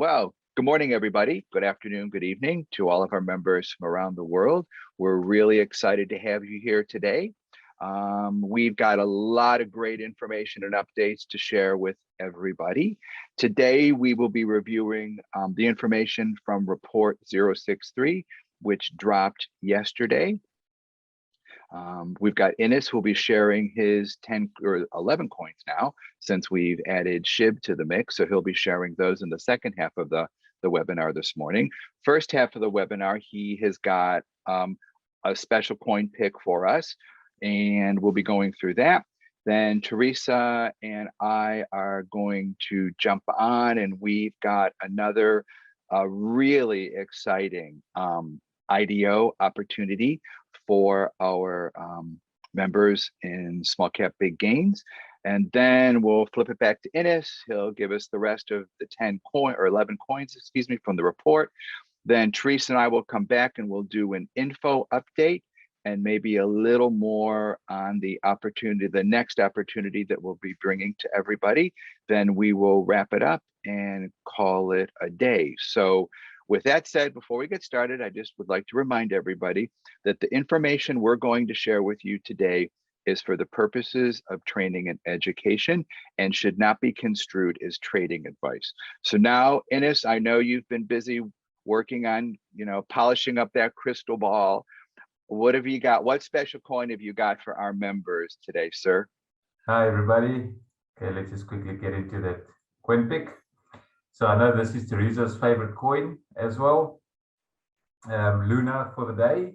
Well, good morning, everybody. Good afternoon, good evening to all of our members from around the world. We're really excited to have you here today. We've got a lot of great information and updates to share with everybody. Today, we will be reviewing the information from report 063, which dropped yesterday. We've got Inus who will be sharing his 10 or 11 coins now, since we've added SHIB to the mix. So he'll be sharing those in the second half of the webinar this morning. First half of the webinar, he has got a special coin pick for us, and we'll be going through that. Then Theresa and I are going to jump on, and we've got another really exciting IDO opportunity for our members in small cap big gains. And then we'll flip it back to Inus. He'll give us the rest of the 11 coins, excuse me, from the report. Then Theresa and I will come back and we'll do an info update and maybe a little more on the opportunity, the next opportunity that we'll be bringing to everybody. Then we will wrap it up and call it a day. So with that said, before we get started, I just would like to remind everybody that the information we're going to share with you today is for the purposes of training and education and should not be construed as trading advice. So now, Inus, I know you've been busy working on, polishing up that crystal ball. What have you got? What special coin have you got for our members today, sir? Hi, everybody. Okay, let's just quickly get into that coin pick. So I know this is Theresa's favorite coin as well, Luna for the day.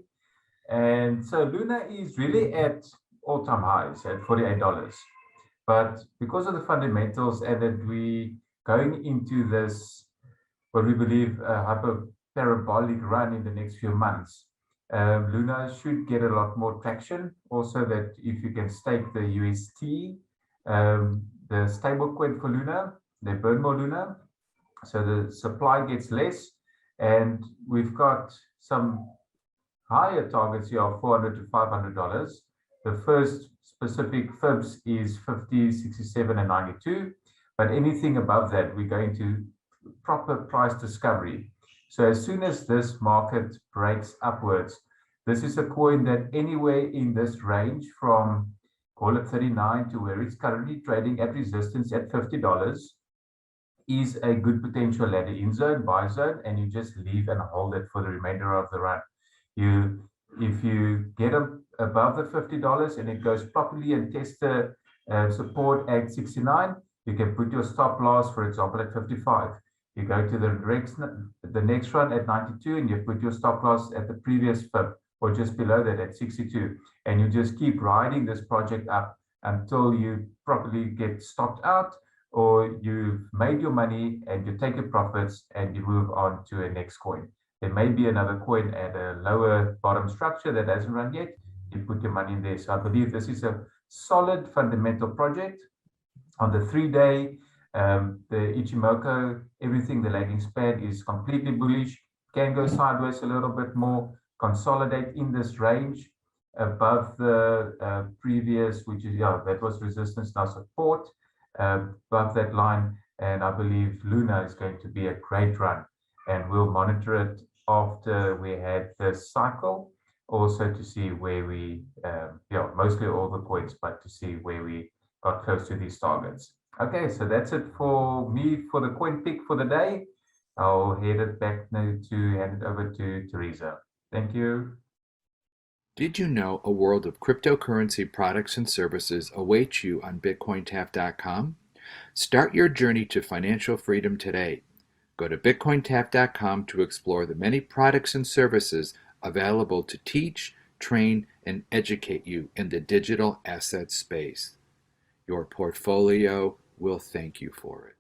And so Luna is really at all-time highs at $48. But because of the fundamentals and that we going into this, what we believe a hyper-parabolic run in the next few months, Luna should get a lot more traction. Also that if you can stake the UST, the stable coin for Luna, they burn more Luna. So the supply gets less, and we've got some higher targets here of $400 to $500. The first specific fibs is 50, 67, and 92, but anything above that, we're going to proper price discovery. So as soon as this market breaks upwards, this is a coin that anywhere in this range from, call it 39 to where it's currently trading at resistance at $50, is a good potential ladder in zone, buy zone, and you just leave and hold it for the remainder of the run. If you get above the $50 and it goes properly and test the support at 69, you can put your stop loss, for example, at 55. You go to the next run at 92 and you put your stop loss at the previous fib or just below that at 62. And you just keep riding this project up until you properly get stopped out, or you've made your money and you take your profits and you move on to a next coin. There may be another coin at a lower bottom structure that hasn't run yet. You put your money in there. So I believe this is a solid fundamental project. On the 3-day, the Ichimoku, everything, the lagging span is completely bullish. Can go sideways a little bit more, consolidate in this range above the previous, which is, that was resistance, now support. Above that line, and I believe Luna is going to be a great run, and we'll monitor it after we had this cycle, also to see where we, mostly all the coins, but to see where we got close to these targets. Okay, so that's it for me for the coin pick for the day. I'll head it back now to hand it over to Theresa. Thank you. Did you know a world of cryptocurrency products and services awaits you on BitcoinTap.com? Start your journey to financial freedom today. Go to BitcoinTap.com to explore the many products and services available to teach, train, and educate you in the digital asset space. Your portfolio will thank you for it.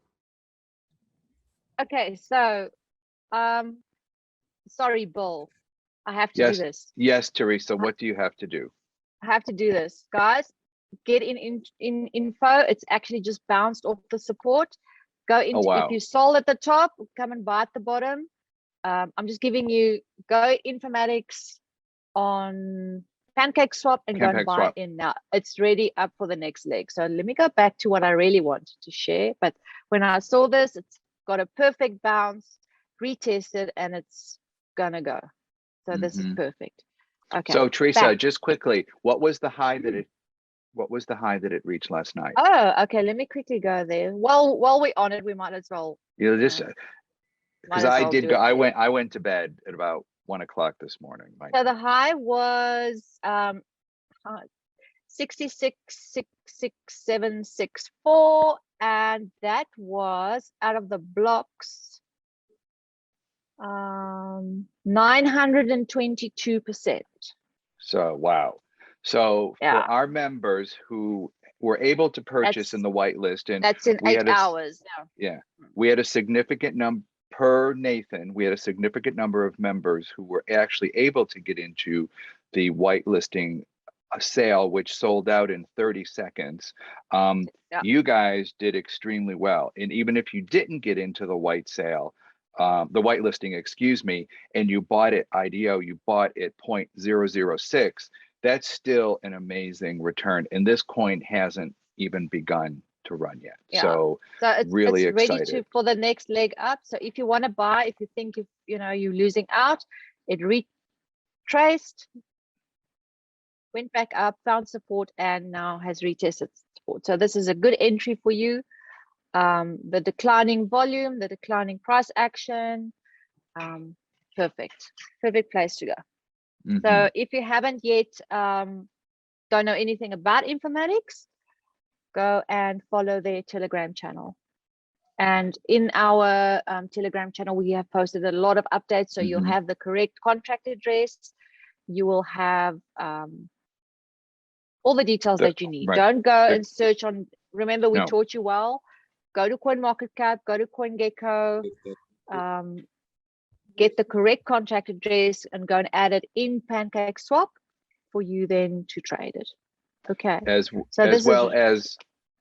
Okay, so, sorry, Bill. I have to do this. Yes, Theresa, what do you have to do? I have to do this. Guys, get in info. It's actually just bounced off the support. Go into, if you sold at the top, come and buy at the bottom. I'm just giving you, go informatics on PancakeSwap and go and buy in now. It's ready up for the next leg. So let me go back to what I really wanted to share. But when I saw this, got a perfect bounce, retested, and it's gonna go. So this is perfect. Okay. So Theresa, back. just quickly, what was the high that it reached last night? Oh, okay. Let me quickly go there. While we're on it, we might as well. You know, just because I went to bed at about 1 o'clock this morning. So the high was 66,667.64, and that was out of the blocks 922%. So wow. So Yeah. for our members who were able to purchase in the whitelist, and that's in 8 hours. Yeah, we had a significant number per Nathan. We had a significant number of members who were actually able to get into the whitelisting sale, which sold out in 30 seconds. You guys did extremely well, and even if you didn't get into the white sale, the whitelisting, excuse me, and you bought it IDO, you bought it 0.006, that's still an amazing return, and this coin hasn't even begun to run yet. So it's really excited. Ready for the next leg up. So if you want to buy, if you think you're losing out, it retraced, went back up, found support, and now has retested support. So this is a good entry for you. The declining volume, the declining price action, perfect place to go. So if you haven't yet don't know anything about informatics, go and follow their Telegram channel. And in our Telegram channel, we have posted a lot of updates. So you'll have the correct contract address. You will have all the details that you need. Don't go and search on, remember we taught you well, go to BONUZ.market, go to CoinGecko, get the correct contract address and go and add it in PancakeSwap for you then to trade it. Okay. As well as,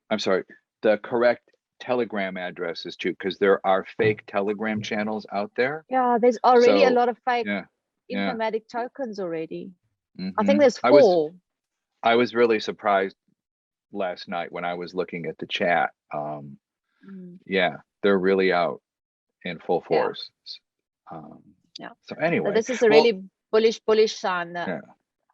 I'm sorry, the correct Telegram addresses too, because there are fake Telegram channels out there. Yeah, there's already a lot of fake informatic tokens already. I think there's 4. I was really surprised last night when I was looking at the chat. Yeah, they're really out in full force. So anyway, this is a really bullish sign.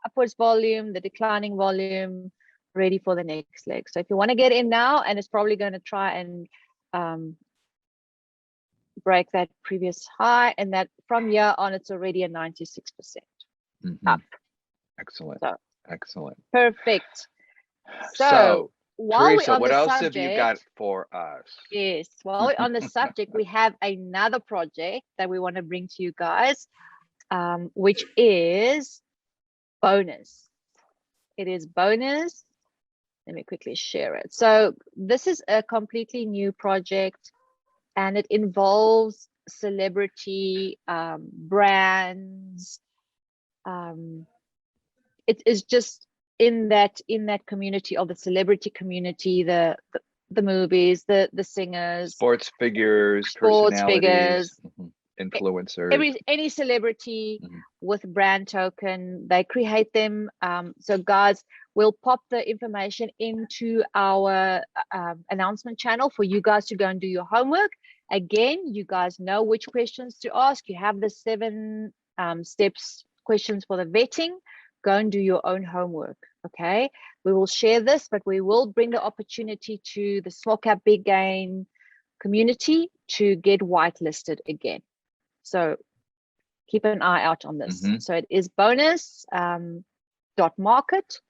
Upwards volume, the declining volume, ready for the next leg. So if you want to get in now, and it's probably going to try and break that previous high, and that from here on it's already a 96% up. Excellent. So, excellent. Perfect. So while Theresa, what else have you got for us? Yes, while we're on the subject, we have another project that we want to bring to you guys, which is BONUZ. It is BONUZ. Let me quickly share it. So this is a completely new project, and it involves celebrity brands. It is just in that community of the celebrity community, the movies, the singers, sports figures, personalities, influencers, any celebrity with brand token, they create them. So guys, we'll pop the information into our announcement channel for you guys to go and do your homework. Again, you guys know which questions to ask. You have the 7 steps questions for the vetting. Go and do your own homework. Okay, we will share this, but we will bring the opportunity to the small cap big gain community to get whitelisted again. So keep an eye out on this. So it is BONUZ.market.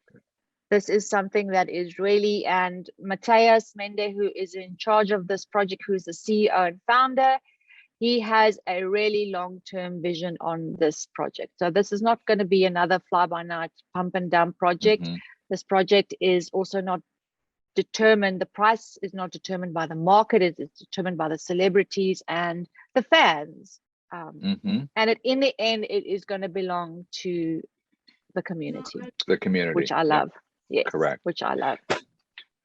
This is something that is really, and Matthias Mende, who is in charge of this project, who's the CEO and founder, he has a really long-term vision on this project. So this is not going to be another fly-by-night pump and dump project. This project is also not determined, the price is not determined by the market, it is determined by the celebrities and the fans. And in the end, it is going to belong to the community. The community. Which I love. Yes, correct. Which I love.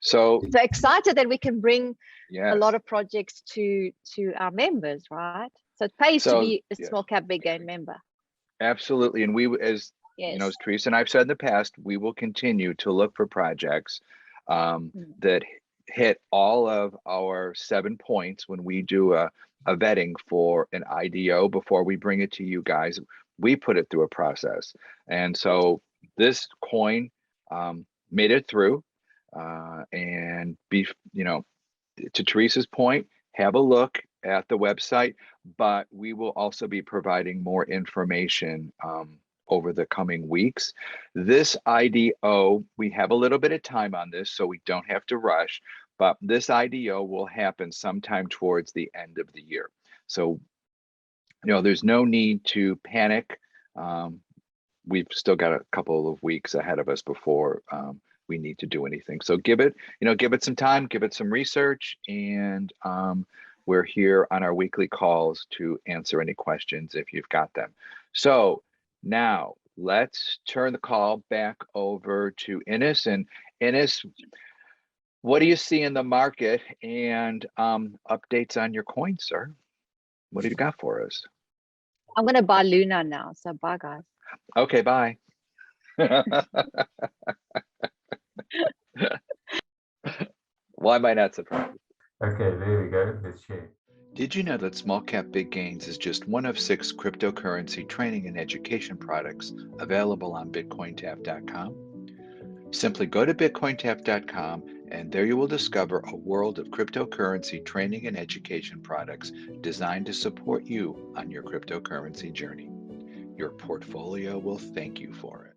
So excited that we can bring a lot of projects to our members, right? So it pays to be a small cap big gain member. Absolutely. And we, as you know, as Theresa and I've said in the past, we will continue to look for projects that hit all of our 7 points when we do a a vetting for an IDO before we bring it to you guys. We put it through a process. And so this coin made it through and to Theresa's point, have a look at the website, but we will also be providing more information over the coming weeks. This IDO, we have a little bit of time on this, so we don't have to rush, but this IDO will happen sometime towards the end of the year. So, there's no need to panic. We've still got a couple of weeks ahead of us before we need to do anything. So give it some time, give it some research, and we're here on our weekly calls to answer any questions if you've got them. So now let's turn the call back over to Inus. And Inus, what do you see in the market and updates on your coin, sir? What have you got for us? I'm going to buy Luna now. So bye, guys. Okay, bye. Why am I not surprised? Okay, there we go. Let's share. Did you know that Small Cap Big Gains is just one of 6 cryptocurrency training and education products available on BitcoinTap.com? Simply go to BitcoinTap.com and there you will discover a world of cryptocurrency training and education products designed to support you on your cryptocurrency journey. Your portfolio will thank you for it.